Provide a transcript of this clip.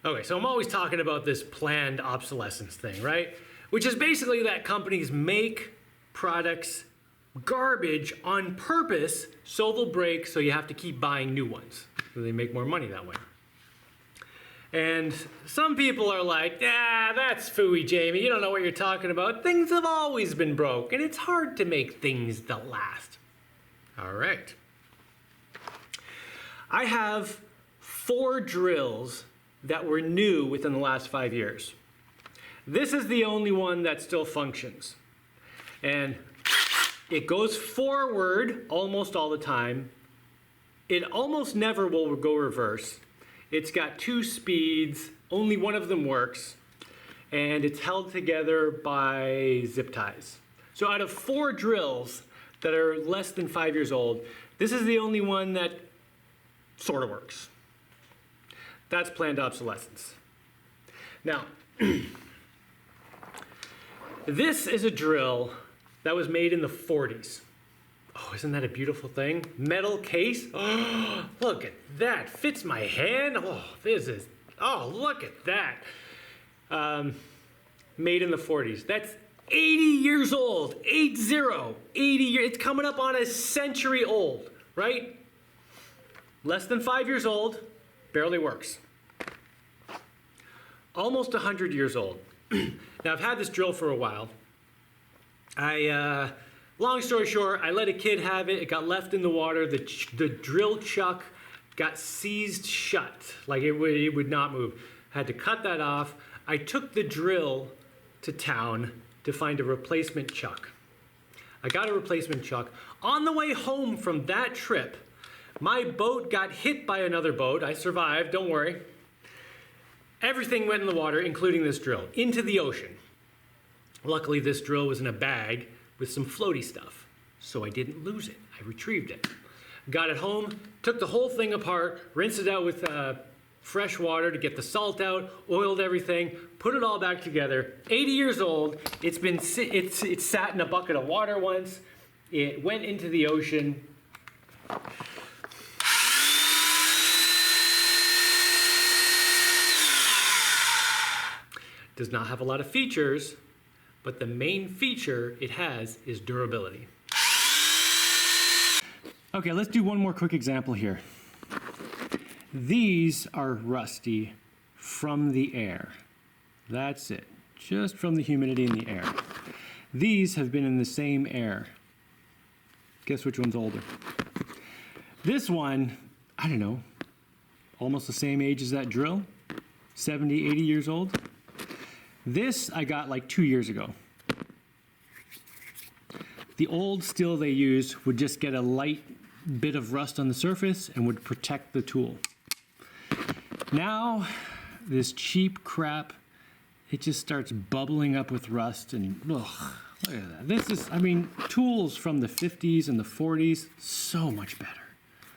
Okay, so I'm always talking about this planned obsolescence thing, right? Which is basically that companies make products garbage on purpose so they'll break, so you have to keep buying new ones. So they make more money that way. And some people are like, that's phooey, Jaimie. You don't know what you're talking about. Things have always been broke, and it's hard to make things that last. All right. I have 4 drills that were new within the last 5 years. This is the only one that still functions. And it goes forward almost all the time. It almost never will go reverse. It's got 2 speeds, only one of them works, and it's held together by zip ties. So out of 4 drills that are less than 5 years old, this is the only one that sort of works. That's planned obsolescence. Now, this is a drill that was made in the 40s. Oh, isn't that a beautiful thing? Metal case. Oh, look at that. Fits my hand. Oh, look at that. Made in the 40s. That's 80 years old. 80 years. It's coming up on a century old, right? Less than 5 years old. Barely works. Almost 100 years old. Now, I've had this drill for a while. Long story short, I let a kid have it. It got left in the water. The drill chuck got seized shut, like it would not move. Had to cut that off. I took the drill to town to find a replacement chuck. I got a replacement chuck. On the way home from that trip, my boat got hit by another boat. I survived, don't worry. Everything went in the water, including this drill, into the ocean. Luckily, this drill was in a bag with some floaty stuff, so I didn't lose it. I retrieved it. Got it home, took the whole thing apart, rinsed it out with fresh water to get the salt out, oiled everything, put it all back together. 80 years old. It's sat in a bucket of water once. It went into the ocean. Does not have a lot of features, but the main feature it has is durability. Okay, let's do one more quick example here. These are rusty from the air. That's it, just from the humidity in the air. These have been in the same air. Guess which one's older? This one, I don't know, almost the same age as that drill, 70, 80 years old. This I got like 2 years ago. The old steel they used would just get a light bit of rust on the surface and would protect the tool. Now, this cheap crap, it just starts bubbling up with rust and ugh, look at that. This is, tools from the 50s and the 40s, so much better.